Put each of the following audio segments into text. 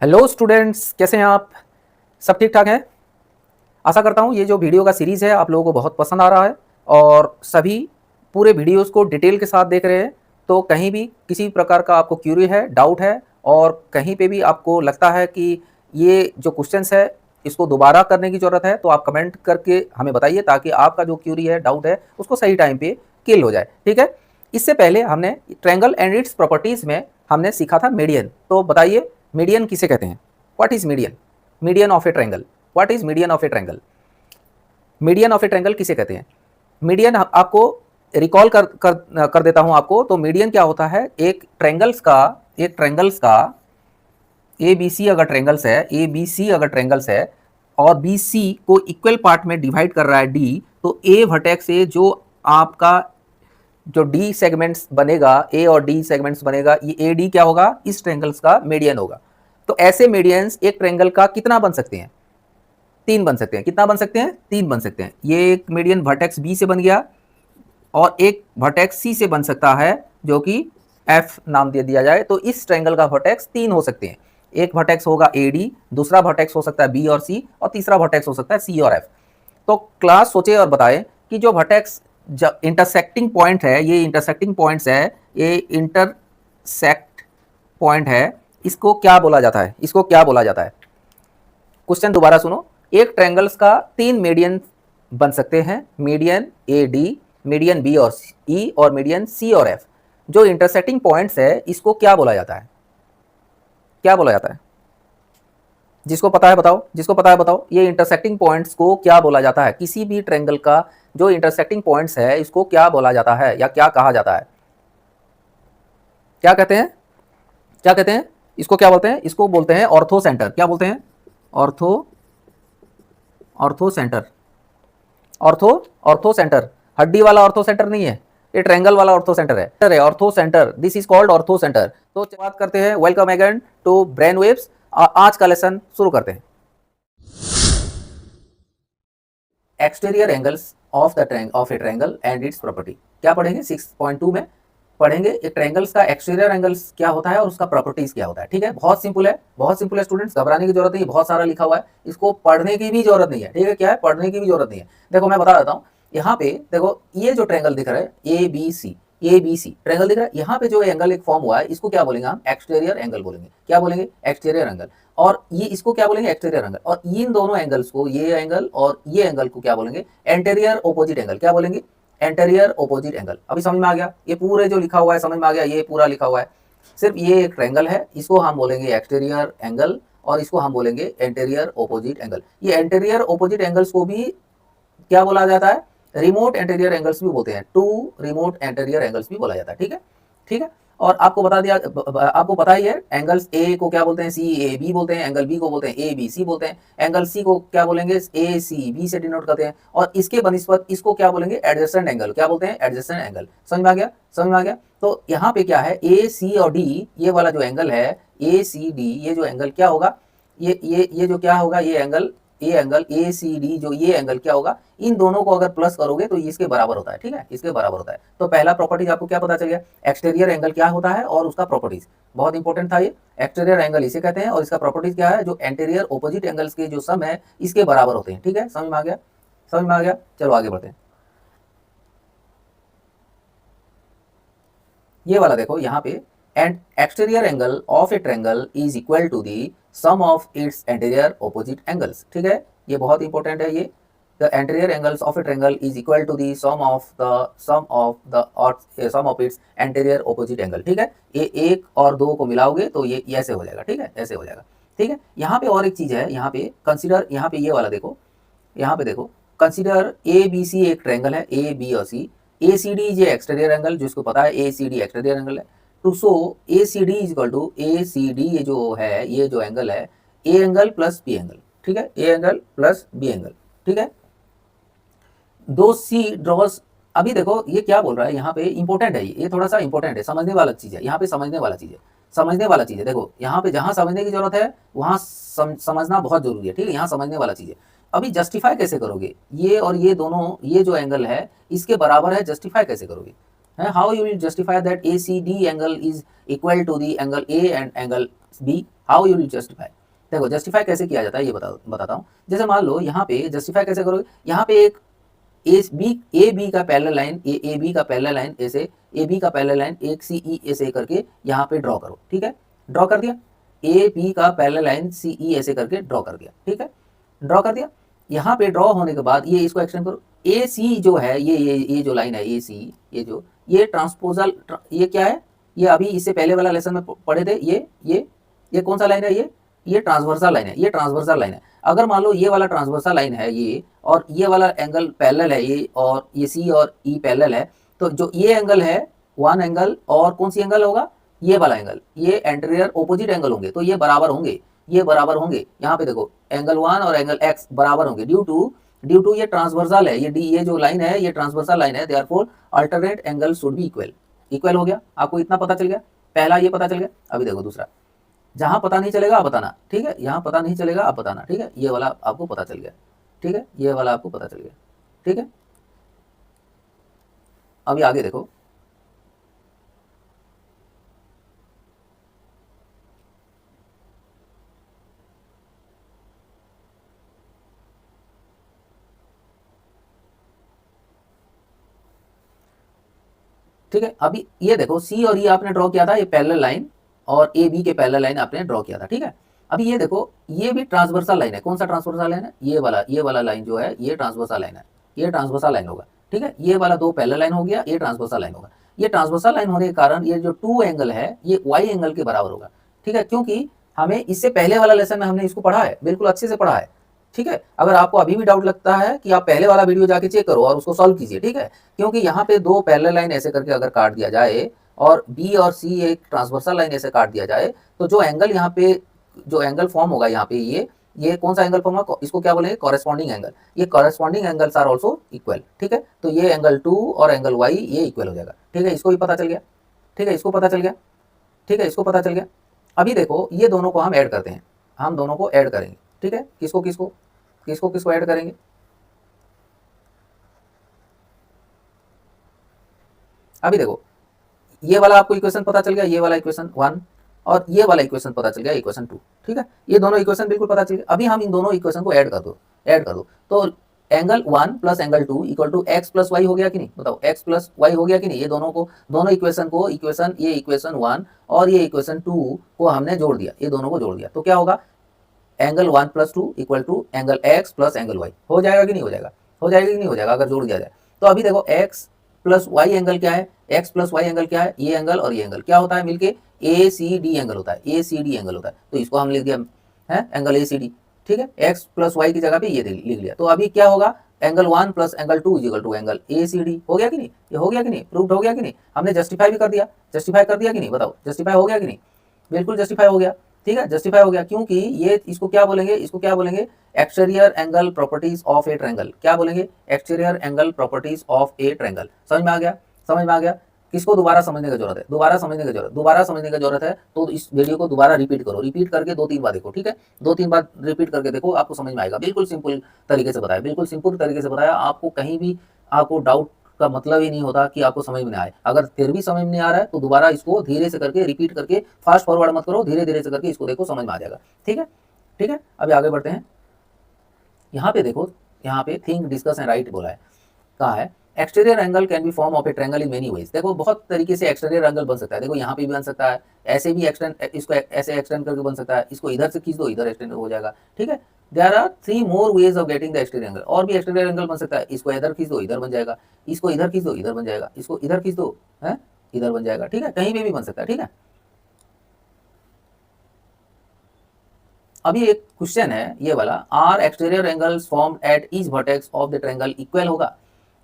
Hello students, कैसे हैं आप? सब ठीक ठाक हैं? आशा करता हूँ ये जो वीडियो का सीरीज़ है आप लोगों को बहुत पसंद आ रहा है और सभी पूरे वीडियोस को डिटेल के साथ देख रहे हैं। तो कहीं भी किसी प्रकार का आपको क्यूरी है, डाउट है और कहीं पे भी आपको लगता है कि ये जो क्वेश्चंस है इसको दोबारा करने की ज़रूरत है, तो आप कमेंट करके हमें बताइए ताकि आपका जो क्यूरी है, डाउट है, उसको सही टाइम पे किल हो जाए। ठीक है? इससे पहले हमने ट्रायंगल एंड इट्स प्रॉपर्टीज़ में हमने सीखा था मीडियन। तो बताइए मीडियन किसे कहते हैं? What is median? Median of a triangle. What is median of a triangle? Median of a triangle किसे कहते हैं? मीडियन आपको रिकॉल कर देता हूं आपको। तो मीडियन क्या होता है? एक ट्रायंगल्स का ए बी सी अगर ट्रायंगल्स है, ए बी सी अगर ट्रायंगल्स है और बी सी को इक्वल पार्ट में डिवाइड कर रहा है डी, तो ए वर्टेक्स से जो आपका जो डी सेगमेंट्स बनेगा, ए और डी सेगमेंट्स बनेगा, ये ए डी क्या होगा? इस ट्रायंगल्स का मीडियन होगा। तो ऐसे मीडियंस एक ट्रायंगल का कितना बन सकते हैं? 3 बन सकते हैं। कितना बन सकते हैं? 3 बन सकते हैं। ये एक मीडियन वर्टेक्स बी से बन गया और एक वर्टेक्स सी से बन सकता है जो कि एफ नाम दे दिया जाए। तो इस ट्रायंगल का वर्टेक्स 3 हो सकते हैं। एक वर्टेक्स होगा ए डी, दूसरा वर्टेक्स हो सकता है बी और सी और तीसरा वर्टेक्स हो सकता है सी और एफ। तो क्लास सोचे और बताए कि जो वर्टेक्स इंटरसेक्टिंग पॉइंट है, ये इंटरसेक्टिंग पॉइंट्स है, ये इंटरसेक्ट पॉइंट है, इसको क्या बोला जाता है? इसको क्या बोला जाता है? क्वेश्चन दोबारा सुनो। एक ट्रायंगल्स का 3 मीडियन बन सकते हैं, median A D, median B और ई और मीडियन सी और एफ। जो इंटरसेक्टिंग पॉइंट्स है इसको क्या बोला जाता है? क्या बोला जाता है? जिसको पता है बताओ, जिसको पता है बताओ। ये इंटरसेक्टिंग पॉइंट्स को क्या बोला जाता है? किसी भी ट्रायंगल का जो इंटरसेक्टिंग पॉइंट्स है इसको क्या बोला जाता है या क्या कहा जाता है? क्या कहते हैं? क्या कहते हैं? इसको क्या बोलते हैं? इसको बोलते हैं ऑर्थो सेंटर। क्या बोलते हैं? Ortho orthocentre. Orthocentre हड्डी वाला ऑर्थो सेंटर नहीं है, ये ट्रायंगल वाला ऑर्थो सेंटर है। Orthocentre, this is called orthocentre. तो बात करते हैं, welcome again to brain waves. आज का लेसन शुरू करते हैं। Exterior angles of a triangle and its property. क्या पढ़ेंगे? 6.2 में पढ़ेंगे एक ट्रायंगल्स का एक्सटीरियर एंगल्स क्या होता है और उसका प्रॉपर्टीज क्या होता है। ठीक है, बहुत सिंपल है, बहुत सिंपल है स्टूडेंट्स, घबराने की जरूरत नहीं है। बहुत सारा लिखा हुआ है, इसको पढ़ने की भी जरूरत नहीं है। ठीक है, क्या है? पढ़ने की भी जरूरत नहीं है। देखो मैं बता देता हूँ। यहाँ पे देखो, ये जो ट्रायंगल दिख रहा है A B C, A B C triangle दिख रहा है, यहाँ पे जो एंगल एक फॉर्म हुआ है इसको क्या बोलेंगे हम? एक्सटीरियर एंगल बोलेंगे। क्या बोलेंगे? Exterior angle. और ये इसको क्या बोलेंगे? Exterior angle. और इन दोनों एंगल्स को, ये एंगल और ये एंगल को क्या बोलेंगे? Anterior opposite angle. क्या बोलेंगे? Anterior opposite angle. अभी समझ में आ गया? ये पूरे जो लिखा हुआ है समझ में आ गया? ये पूरा लिखा हुआ है, सिर्फ ये एक ट्रायंगल है, इसको हम बोलेंगे एक्सटीरियर एंगल और इसको हम बोलेंगे एंटीरियर ओपोजिट एंगल। ये एंटीरियर ओपोजिट एंगल्स को भी क्या बोला जाता है? रिमोट एंटीरियर एंगल्स भी बोलते हैं। टू रिमोट एंटीरियर एंगल्स भी बोला जाता है। ठीक है, ठीक है। और आपको बता दिया, आपको पता ही है एंगल्स ए को क्या बोलते हैं? सी ए बी बोलते हैं। एंगल बी को बोलते हैं ए बी सी बोलते हैं। एंगल सी को क्या बोलेंगे? ए सी बी से डिनोट करते हैं। और इसके बनिस्पत इसको क्या बोलेंगे? Adjacent angle. क्या बोलते हैं? Adjacent angle. समझ में आ गया? समझ में आ गया? तो यहाँ पे क्या है? ए सी और डी, ये वाला जो एंगल है ए सी डी, ये जो एंगल क्या होगा? ये जो क्या होगा? ये एंगल ए सी डी, जो ये एंगल क्या होगा? इन दोनों को अगर प्लस करोगे तो इसके बराबर होता है। ठीक है, इसके बराबर होता है। तो पहला प्रॉपर्टीज आपको क्या पता चल गया? एक्सटीरियर एंगल क्या होता है और उसका प्रॉपर्टीज। बहुत इंपॉर्टेंट था ये। एक्सटीरियर एंगल इसे कहते हैं और इसका प्रॉपर्टीज क्या है? जो एंटीरियर ओपोजिट एंगल्स के जो सम है इसके बराबर होते हैं। ठीक है, समझ में आ गया? समझ में आ गया? चलो आगे बढ़ते हैं। ये वाला देखो यहाँ पे, and exterior angle of a triangle is equal to the sum of its interior opposite angles. ठीक है, ये बहुत इंपॉर्टेंट है। ये the interior angles of a triangle is equal to the sum of its interior opposite angle. ठीक है, ये 1 और 2 को मिलाओगे तो ये ऐसे हो जाएगा। ठीक है, ऐसे हो जाएगा। ठीक है, यहाँ पे और एक चीज है, यहाँ पे कंसीडर, यहाँ पे ये वाला देखो, यहाँ पे देखो, कंसीडर ए बी सी एक ट्रायंगल है, ए बी और सी। ए सी डी ये एक्सटीरियर एंगल, जिसको पता है A C D exterior angle है। To so A C D is equal to A C D, ये जो है, ये जो एंगल है, A angle plus B angle. ठीक है, A angle plus B angle. ठीक है, दो सी ड्रॉज। अभी देखो ये क्या बोल रहा है यहाँ पे, इंपॉर्टेंट है ये थोड़ा सा इंपॉर्टेंट है, समझने वाला चीज है। यहाँ पे समझने वाला चीज है, समझने वाला चीज है। देखो यहाँ पे जहां समझने की जरूरत है वहां समझना बहुत जरूरी है। ठीक है, यहाँ समझने वाला चीज है। अभी जस्टिफाई कैसे करोगे? ये और ये दोनों, ये जो एंगल है इसके बराबर है, जस्टिफाई कैसे करोगे? How you will justify that A C D angle is equal to the angle A and angle B, how you will justify. देखो जस्टिफाई कैसे किया जाता है ये बताता हूँ। जैसे मान लो यहाँ पे जस्टिफाई कैसे करोगे, यहाँ पे एक ए बी का पैरेलल लाइन, ए बी का पैरेलल लाइन ऐसे, ए बी का पैरेलल लाइन एक सी ई ऐसे करके यहाँ पे ड्रॉ करो, ठीक है, ड्रॉ कर दिया। ए बी का पैरेलल लाइन सी ई ऐसे करके ड्रॉ कर दिया, ठीक है, ड्रॉ कर दिया। यहाँ पे ड्रॉ होने के बाद ये इसको एक्सटेंड करो, ए सी जो है ये जो लाइन है ए सी, ये ट्रांसपोजल, ये क्या है, ये अभी इससे पहले वाला लेसन में पढ़े थे, ये कौन सा लाइन है, ये ट्रांसवर्सल लाइन है, ये ट्रांसवर्सल लाइन है। अगर मान लो ये वाला ट्रांसवर्सल लाइन है ये, और ये वाला एंगल पैरेलल है ये, और ये सी और ई पैरेलल है, तो जो ये एंगल है वन एंगल, और कौन सी एंगल होगा, ये वाला एंगल, ये एंटीरियर ओपोजिट एंगल होंगे, तो ये बराबर होंगे, ये बराबर होंगे। यहाँ पे देखो एंगल वन और एंगल एक्स बराबर होंगे ड्यू टू ये ट्रांसवर्सल है, ये जो लाइन है ये ट्रांसवर्सल लाइन है, therefore alternate angle should be equal हो गया। आपको इतना पता चल गया, पहला ये पता चल गया। अभी देखो दूसरा, जहां पता नहीं चलेगा आप बताना, ठीक है, यहाँ पता नहीं चलेगा आप बताना, ठीक है, ये वाला आपको पता चल गया, ठीक है, ये वाला आपको पता चल गया, ठीक है। अभी आगे देखो, ठीक है। अभी ये देखो सी और ई आपने ड्रॉ किया था, ये पैरेलल लाइन, और ए बी के पैरेलल लाइन आपने ड्रॉ किया था, ठीक है। अभी ये देखो ये भी ट्रांसवर्सल लाइन है, कौन सा ट्रांसवर्सल लाइन है, ये वाला लाइन जो है ये ट्रांसवर्सल लाइन है, ये ट्रांसवर्सल लाइन होगा, ठीक है। ये वाला दो पैरेलल लाइन हो गया, ये ट्रांसवर्सल लाइन होगा। ये ट्रांसवर्सल लाइन होने के कारण ये जो टू एंगल है ये वाई एंगल के बराबर होगा, ठीक है, क्योंकि हमें इससे पहले वाला लेसन में हमने इसको पढ़ा है, बिल्कुल अच्छे से पढ़ा है, ठीक है। अगर आपको अभी भी डाउट लगता है कि आप पहले वाला वीडियो जाके चेक करो और उसको सॉल्व कीजिए, ठीक है, क्योंकि यहाँ पे दो पैरेलल लाइन ऐसे करके अगर काट दिया जाए, और बी और सी एक ट्रांसवर्सल लाइन ऐसे काट दिया जाए, तो जो एंगल यहाँ पे जो एंगल फॉर्म होगा यहाँ पे ये कौन सा एंगल फॉर्म होगा, इसको क्या बोलेंगे, कॉरेस्पॉन्डिंग एंगल। ये corresponding angles are also equal, ठीक है। तो ये एंगल 2 और एंगल वाई ये इक्वल हो जाएगा, ठीक है, इसको भी पता चल गया, ठीक है, इसको पता चल गया, ठीक है, इसको पता चल गया। अभी देखो ये दोनों को हम ऐड करते हैं, हम दोनों को ऐड करेंगे, ठीक है, किसको किसको किसको किसको ऐड करेंगे। अभी देखो ये वाला आपको इक्वेशन पता चल गया, ये वाला इक्वेशन 1, और ये वाला इक्वेशन पता चल गया इक्वेशन 2, ठीक है, ये दोनों इक्वेशन बिल्कुल पता चल गया। अभी हम इन दोनों इक्वेशन को ऐड कर दो, तो angle 1 plus angle 2 equal to x plus y हो गया कि नहीं, बताओ, एक्स प्लस वाई हो गया कि नहीं। ये दोनों इक्वेशन को ये इक्वेशन 1 और ये इक्वेशन 2 को हमने जोड़ दिया, ये दोनों को जोड़ दिया, तो क्या होगा, angle 1 plus 2 equal to angle x plus angle y. हो जाएगा कि नहीं हो जाएगा, हो जाएगा कि नहीं हो जाएगा अगर जोड़ दिया जाए। तो अभी देखो एक्स प्लस वाई एंगल क्या है, एक्स प्लस वाई एंगल क्या है, ये एंगल और ये एंगल क्या होता है मिलके ए सी डी एंगल होता है, ए सी डी एंगल होता है। तो इसको हम लिख दिया है एंगल ए सी डी, ठीक है, एक्स प्लस वाई की जगह पे ये लिख लिया। तो अभी क्या होगा, angle 1 plus angle 2 equal to angle A C D. हो गया कि नहीं, ये हो गया कि नहीं, प्रूव्ड हो गया कि नहीं, हमने जस्टिफाई भी कर दिया, जस्टिफाई कर दिया कि नहीं, बताओ, जस्टिफाई हो गया कि नहीं, बिल्कुल जस्टिफाई हो गया, ठीक है, जस्टिफाई हो गया, क्योंकि ये इसको क्या बोलेंगे, exterior angle properties of a triangle. क्या बोलेंगे, exterior angle properties of a triangle. समझ में आ गया, समझ में आ गया। किसको दोबारा समझने की जरूरत है, दोबारा समझने की जरूरत है, तो इस वीडियो को दोबारा रिपीट करो, रिपीट करके 2-3 बार देखो, ठीक है, 2-3 बार रिपीट करके देखो, आपको समझ में आएगा। बिल्कुल सिंपल तरीके से बताया, बिल्कुल सिंपल तरीके से बताया, आपको कहीं भी आपको डाउट का मतलब ही नहीं होता कि आपको समझ में आए। अगर फिर भी समझ में नहीं आ रहा है तो दोबारा इसको धीरे से करके रिपीट करके, फास्ट फॉरवर्ड मत करो, धीरे धीरे से करके इसको देखो, समझ में आ जाएगा, ठीक है, ठीक है। अभी आगे बढ़ते हैं। यहाँ पे देखो, यहाँ पे थिंक डिस्कस एंड राइट बोला है, कहा है exterior angle can be form of a triangle in many ways. देखो बहुत तरीके से एक्सटीरियर एंगल बन सकता है, देखो यहाँ पे भी बन सकता है, ऐसे भी एक्सटेंड, इसको ऐसे एक्सटेंड करके बन सकता है, इसको इधर से खींच दो, इधर एक्सटेंड हो जाएगा, ठीक है। There are 3 more ways of getting the exterior angle. और भी एक्सटीरियर एंगल बन सकता है, इसको इधर खींच दो, इधर बन जाएगा, इसको इधर खींच दो, इधर बन जाएगा, इसको इधर खींच दो है, इधर बन जाएगा, ठीक है, कहीं पे भी बन सकता है, ठीक है। अभी एक क्वेश्चन है ये वाला, are exterior angles formed at each vertex of the triangle equal होगा।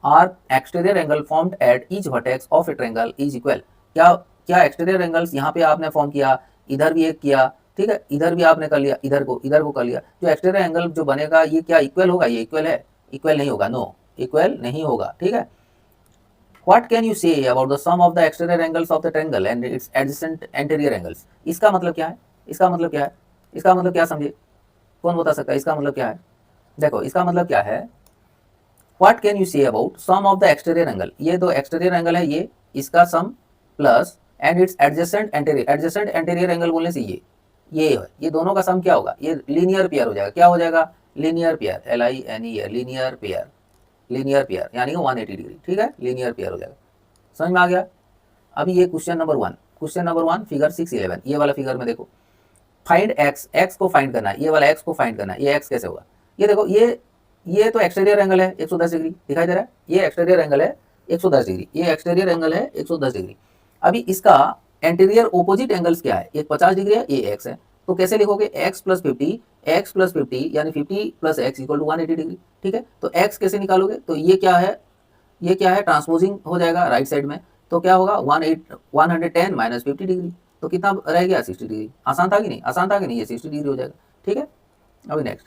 Are exterior angle formed at each vertex of a triangle is equal. क्या क्या एक्सटीरियर एंगल्स यहाँ पे आपने फॉर्म किया, इधर भी एक किया, ठीक है, इधर भी आपने कर लिया, इधर को कर लिया, जो एक्सटीरियर एंगल जो बनेगा ये क्या इक्वल होगा, ये इक्वल है, इक्वल नहीं होगा, नो इक्वल नहीं होगा, ठीक है। What can you say about the sum of the exterior angles of the triangle and its adjacent anterior angles? इसका मतलब क्या है, इसका मतलब क्या है, इसका मतलब क्या समझे, कौन बता सकता है इसका मतलब क्या है। देखो इसका मतलब क्या है, what can you say about sum of the exterior angle, ये दो एक्सटीरियर एंगल है, ये इसका sum plus and its adjacent interior, adjacent interior angle बोलने से ये है, ये दोनों का सम क्या होगा, ये लीनियर पेयर हो जाएगा, क्या हो जाएगा, linear pair, LINER, linear pair, linear pair यानी कि 180 डिग्री, ठीक है, लीनियर पेयर हो जाएगा। समझ में आ गया। अभी ये question number 1, question number 1 figure 611, ये वाला फिगर में देखो, फाइंड एक्स, एक्स को फाइंड करना है, ये वाला एक्स को फाइंड करना है, ये एक्स कैसे होगा, ये देखो, ये तो एक्सटीरियर एंगल है 110 डिग्री दिखाई दे रहा है, ये एक्सटीरियर एंगल है 110 डिग्री, ये एक्सटीरियर एंगल है 110 डिग्री। अभी इसका एंटीरियर ओपोजिट एंगल्स क्या है, एक 50 डिग्री है, ये एक्स है, तो कैसे लिखोगे, x प्लस 50, x प्लस 50 यानी 50 plus x equal to 180 degree, ठीक है। तो x कैसे निकालोगे, तो ये क्या है, ये क्या है, ट्रांसपोजिंग हो जाएगा राइट साइड में, तो क्या होगा 110 माइनस 50 डिग्री, तो कितना रह गया 60 डिग्री। आसान था कि नहीं, आसान था कि नहीं, ये 60 डिग्री हो जाएगा, ठीक है। अभी next,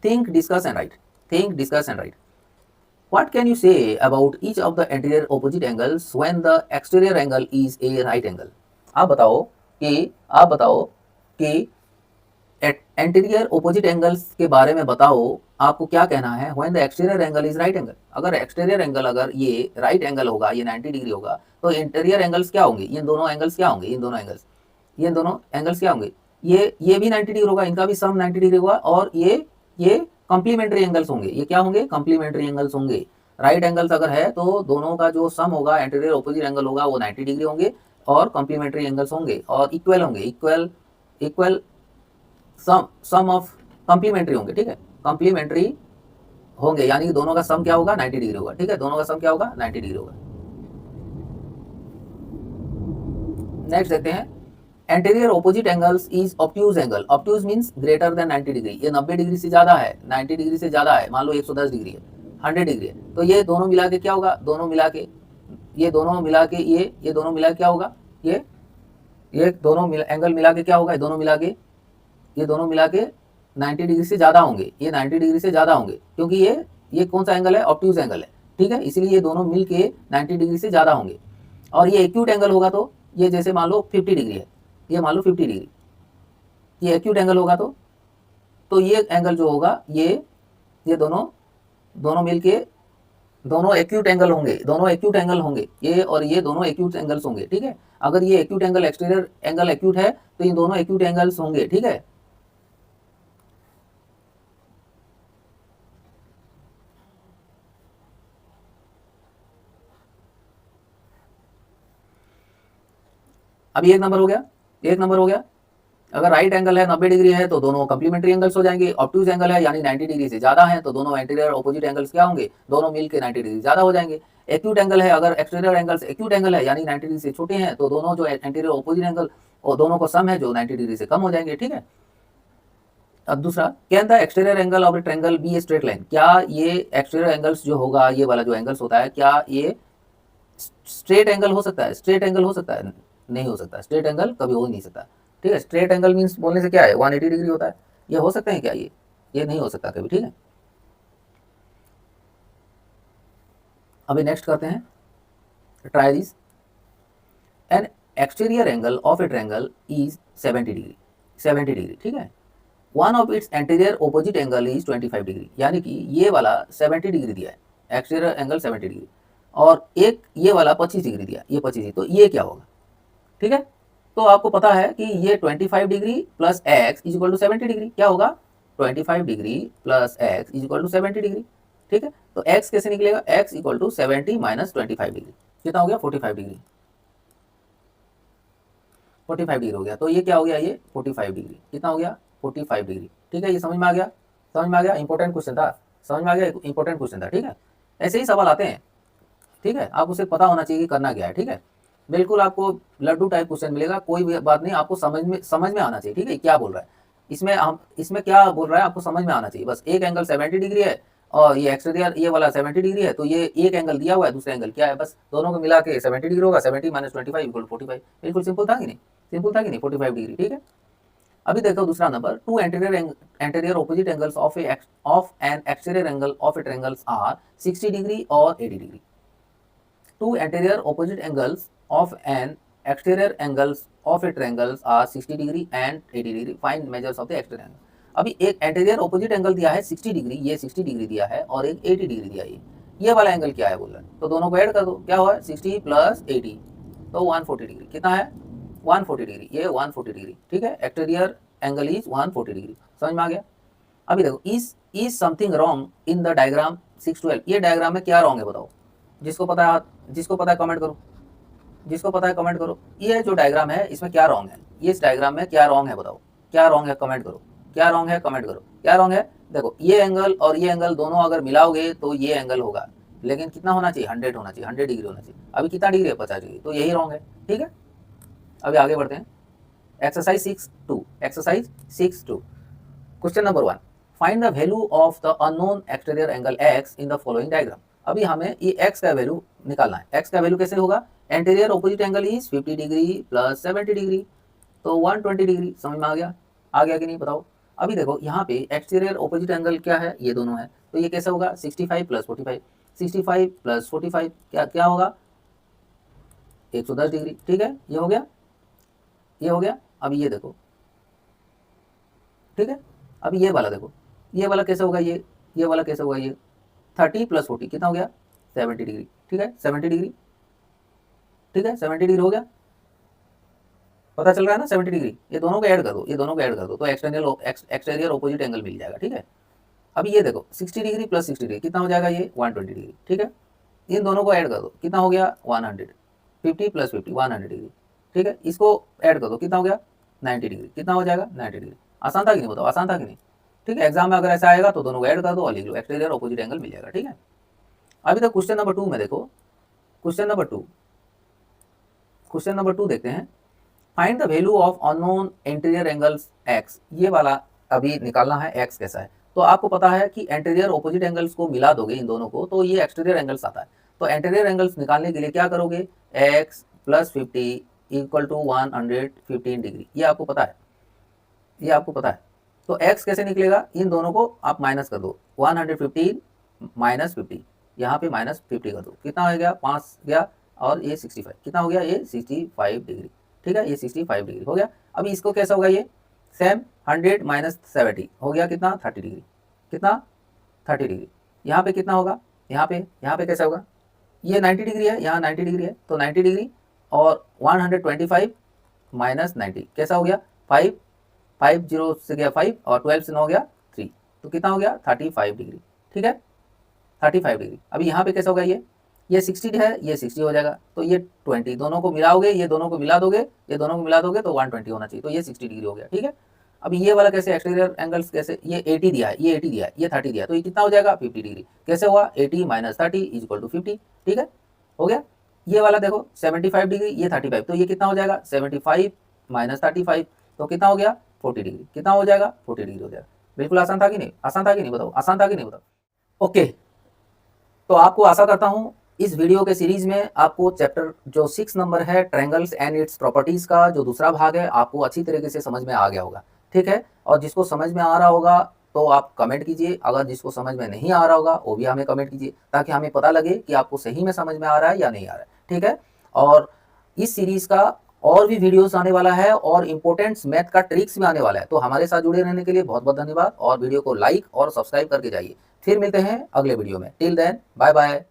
think discuss and right, think discuss and right, what can you say about each of the anterior opposite angles when the exterior angle is a right angle? आप बताओ कि एंटीरियर ओपोजिट एंगल्स के बारे में बताओ, आपको क्या कहना है, when the exterior angle is right angle, अगर एक्सटीरियर एंगल अगर ये राइट एंगल होगा, ये 90 डिग्री होगा, तो इंटीरियर एंगल्स क्या होंगे, ये दोनों एंगल्स क्या होंगे, इन दोनों एंगल्स, ये दोनों एंगल्स क्या होंगे, ये भी 90 डिग्री होगा, इनका भी सम 90 डिग्री होगा, और ये कॉम्प्लीमेंट्री एंगल्स होंगे, ये क्या होंगे, कॉम्प्लीमेंट्री एंगल्स होंगे। राइट एंगल्स अगर है तो दोनों का जो सम होगा, एंटीरियर ओपोजिट एंगल होगा, वो 90 डिग्री होंगे, और कॉम्प्लीमेंट्री एंगल्स होंगे, और इक्वल होंगे, इक्वल सम ऑफ कॉम्प्लीमेंट्री होंगे, ठीक है, कॉम्प्लीमेंट्री होंगे, यानी कि दोनों का सम क्या होगा, 90 डिग्री होगा, ठीक है, दोनों का सम क्या होगा, 90 डिग्री होगा। नेक्स्ट देखते हैं, anterior opposite angles is obtuse angle, obtuse means greater than 90 degree, ये 90 डिग्री से ज्यादा है, 90 डिग्री से ज्यादा है, मान लो 110 डिग्री है, 100 डिग्री है, तो ये दोनों मिला के क्या होगा, दोनों मिला के ये दोनों मिला के ये दोनों मिला के क्या होगा, ये दोनों एंगल मिला के क्या होगा, ये दोनों मिला के 90 डिग्री से ज़्यादा होंगे, ये 90 डिग्री से ज़्यादा होंगे, क्योंकि ये कौन सा एंगल है, ऑब्ट्यूज एंगल है, ठीक है, इसलिए ये दोनों मिल के 90 डिग्री से ज़्यादा होंगे। और ये एक्यूट एंगल होगा तो ये जैसे मान लो 50 डिग्री है, ये मान लो 50 डिग्री, ये एक्यूट एंगल होगा तो ये एंगल जो होगा, ये दोनों मिल के दोनों एक्यूट एंगल होंगे, ये और ये दोनों एक्यूट एंगल्स होंगे, ठीक है। अगर ये acute angle exterior angle acute है तो ये दोनों एक्यूट एंगल्स होंगे, ठीक है। अभी एक नंबर हो गया, अगर राइट एंगल है 90 डिग्री है तो दोनों कॉम्प्लीमेंट्री एंगल्स हो जाएंगे, ऑब्ट्यूज एंगल है यानी 90 डिग्री से ज्यादा है तो दोनों एंटीरियर ऑपोजिट एंगल्स क्या होंगे, दोनों मिलकर 90 डिग्री ज्यादा हो जाएंगे। एक्यूट एंगल है, अगर एक्सटीरियर एंगल्स एक्यूट एंगल है यानी 90 डिग्री से छोटे हैं तो दोनों जो एंटीरियर ऑपोजिट एंगल और दोनों को सम है जो 90 डिग्री से कम हो जाएंगे, ठीक है। अब दूसरा, can the exterior angle of a triangle be a straight line, क्या ये एक्सटीरियर एंगल्स जो होगा, ये वाला जो एंगल्स होता है, क्या ये स्ट्रेट एंगल हो सकता है, स्ट्रेट एंगल हो सकता है, नहीं हो सकता, स्ट्रेट एंगल कभी हो ही नहीं सकता, ठीक है। स्ट्रेट एंगल मींस बोलने से क्या है, 180 डिग्री होता है, ये हो सकते हैं क्या, ये नहीं हो सकता कभी, ठीक है। अभी नेक्स्ट करते हैं, try this, N exterior angle of a triangle is 70 degree, 70 degree, ठीक है। One of its interior opposite angle is 25 degree, यानी कि ये वाला 70 डिग्री दिया है, एक्सटीरियर एंगल 70 डिग्री, और एक ये वाला 25 डिग्री दिया, ये 25 डिग्री, तो ये क्या होगा, ठीक है। तो आपको पता है कि ये 25 degree plus x is equal to 70 degree, क्या होगा, 25 degree plus x is equal to 70 degree, ठीक है। तो एक्स कैसे निकलेगा, x equal to 70 minus 25 degree, कितना हो गया, 45 डिग्री, 45 डिग्री हो गया, तो ये क्या हो गया, ये 45 डिग्री, कितना हो गया, 45 डिग्री, ठीक है। ये समझ में आ गया, इंपॉर्टेंट क्वेश्चन था, समझ में आ गया, इंपॉर्टेंट क्वेश्चन था, ठीक है। ऐसे ही सवाल आते हैं, ठीक है, आपको सिर्फ पता होना चाहिए कि करना क्या है, ठीक है। बिल्कुल आपको लड्डू टाइप क्वेश्चन मिलेगा, कोई भी बात नहीं, आपको समझ में आना चाहिए, ठीक है, क्या बोल रहा है इसमें क्या बोल रहा है, आपको समझ में आना चाहिए, बस। एक एंगल 70 डिग्री है और ये एक्सटीरियर ये वाला 70 डिग्री है, तो ये एक एंगल दिया हुआ है, दूसरा एंगल क्या है, बस दोनों को मिला के 70 डिग्री होगा, 70 माइनस 25 इक्वल 45, बिल्कुल सिंपल था कि नहीं, 45 डिग्री, ठीक है। अभी देखो दूसरा number, two anterior opposite angles of an exterior angle of a triangles are 60 degree और 80 degree. Two anterior opposite angles of an exterior angles of a triangles are 60 degree and 80 degree. Find measures of the exterior angle. अभी एक anterior opposite angle दिया है 60 degree, ये 60 degree दिया है और एक 80 डिग्री दिया है। ये वाला एंगल क्या है बोल रहे हैं, तो दोनों को ऐड कर दो, क्या हुआ 60 प्लस 80 तो 140 डिग्री। कितना है 140 डिग्री, ये 140 डिग्री, ठीक है। एक्सटीरियर एंगल इज 140 डिग्री, समझ में आ गया। अभी देखो is something wrong in the diagram 612, ये डायग्राम में क्या रॉन्ग है बताओ, जिसको पता है कमेंट करो, जिसको पता है कमेंट करो। ये जो डायग्राम है इसमें क्या रॉन्ग है, ये इस डायग्राम में क्या रॉन्ग है बताओ, क्या रॉन्ग है कमेंट करो, क्या रॉन्ग है कमेंट करो, क्या रॉन्ग है। देखो ये एंगल और ये एंगल दोनों अगर मिलाओगे तो ये एंगल होगा, लेकिन कितना होना चाहिए 100 होना चाहिए, 100 डिग्री होना चाहिए। अभी कितना डिग्री है 50 डिग्री, तो यही रॉन्ग है, ठीक है। अभी आगे बढ़ते हैं। Exercise 6.2, exercise 6.2 question number 1, find the value of the unknown exterior angle x in the following diagram. अभी हमें ये x का वैल्यू निकालना है। x का वैल्यू कैसे होगा, anterior opposite angle is 50 degree plus 70 degree तो 120 डिग्री, समझ में आ गया कि नहीं बताओ। अभी देखो यहाँ पे एक्सटीरियर ऑपोजिट एंगल क्या है, ये दोनों है, तो ये कैसे होगा 65 प्लस 45, 65 प्लस 45 क्या होगा 110 डिग्री, ठीक है। ये हो गया, ये हो गया। अभी ये देखो, ठीक है। अभी ये वाला देखो, ये वाला कैसे होगा, ये वाला कैसे होगा, ये 30 प्लस 40 कितना हो गया 70 डिग्री, ठीक है 70 डिग्री, ठीक है 70 डिग्री हो गया, पता चल रहा है ना 70 डिग्री। ये दोनों को ऐड कर दो, ये दोनों को ऐड कर दो तो एक्सटीरियर ऑपोजिट एंगल मिल जाएगा, ठीक है। अभी ये देखो 60 डिग्री प्लस 60 डिग्री कितना हो जाएगा, ये 120 डिग्री, ठीक है। इन दोनों को ऐड कर दो, कितना हो गया 100, 50 प्लस 50 100 डिग्री, ठीक है। इसको ऐड कर दो, कितना हो गया 90 डिग्री, कितना हो जाएगा 90 डिग्री। आसान था कि नहीं बताओ, आसान था कि नहीं, ठीक है। एग्जाम में अगर ऐसा आएगा तो दोनों को ऐड कर दो और लिख लो, एक्सटीरियर ऑपोजिट एंगल मिल जाएगा, ठीक है। अभी तक क्वेश्चन नंबर 2 में देखो, क्वेश्चन नंबर 2 देखते हैं। Find the value of unknown interior angles x, ये वाला अभी निकालना है x कैसा है। तो आपको पता है कि एंटीरियर ऑपोजिट एंगल्स को मिला दोगे इन दोनों को तो ये एक्सटीरियर एंगल्स आता है। तो एंटीरियर एंगल्स निकालने के लिए क्या करोगे, x plus 50 equal to 115 degree, ये आपको पता है, ये आपको पता है। तो x कैसे निकलेगा, इन दोनों को आप माइनस कर दो, 115 माइनस 50, यहाँ पे माइनस 50 कर दो, कितना हो गया 5 गया और ये 65, कितना हो गया ये 65 डिग्री, ठीक है। ये 65 डिग्री हो गया। अभी इसको कैसा होगा, ये सेम 100 माइनस 70 हो गया कितना 30 डिग्री, कितना 30 डिग्री। यहाँ पे कितना होगा, यहाँ पे कैसा होगा, ये 90 डिग्री है, यहाँ 90 डिग्री है तो 90 डिग्री और 125 माइनस 90 कैसा हो गया 5, 5 0 से गया 5 और 12 से 9 गया 3, तो कितना हो गया 35 डिग्री, ठीक है 35 डिग्री। अभी यहाँ पे कैसा होगा, ये 60 है, ये 60 हो जाएगा तो ये 20, दोनों को मिलाओगे, ये दोनों को मिला दोगे, ये दोनों को मिला दोगे तो 120 होना चाहिए, तो ये 60 डिग्री हो गया, ठीक है। अभी ये वाला कैसे एक्सटीरियर एंगल्स कैसे, ये 80 दिया है, ये 80 दिया है, ये 30 दिया है, तो ये कितना हो जाएगा 50 डिग्री, कैसे हुआ 80 माइनस 30 इज इक्वल टू 50, ठीक है हो गया। ये वाला देखो 75 डिग्री, ये 35, तो ये कितना हो जाएगा 75 माइनस 35 तो कितना हो गया 40 डिग्री, कितना हो जाएगा 40 डिग्री हो जाएगा। बिल्कुल आसान था कि नहीं, आसान था कि नहीं बताओ, आसान था कि नहीं बताओ। ओके, तो आपको आशा करता हूँ इस वीडियो के सीरीज में आपको चैप्टर जो 6 नंबर है ट्रायंगल्स एंड इट्स प्रॉपर्टीज का जो दूसरा भाग है आपको अच्छी तरीके से समझ में आ गया होगा, ठीक है। और जिसको समझ में आ रहा होगा तो आप कमेंट कीजिए, अगर जिसको समझ में नहीं आ रहा होगा वो भी हमें कमेंट कीजिए ताकि हमें पता लगे कि आपको सही में समझ में आ रहा है या नहीं आ रहा है, ठीक है। और इस सीरीज का और भी वीडियोस आने वाला है और इंपॉर्टेंट मैथ का ट्रिक्स भी आने वाला है, तो हमारे साथ जुड़े रहने के लिए बहुत बहुत धन्यवाद और वीडियो को लाइक और सब्सक्राइब करके जाइए। फिर मिलते हैं अगले वीडियो में, टिल देन बाय बाय।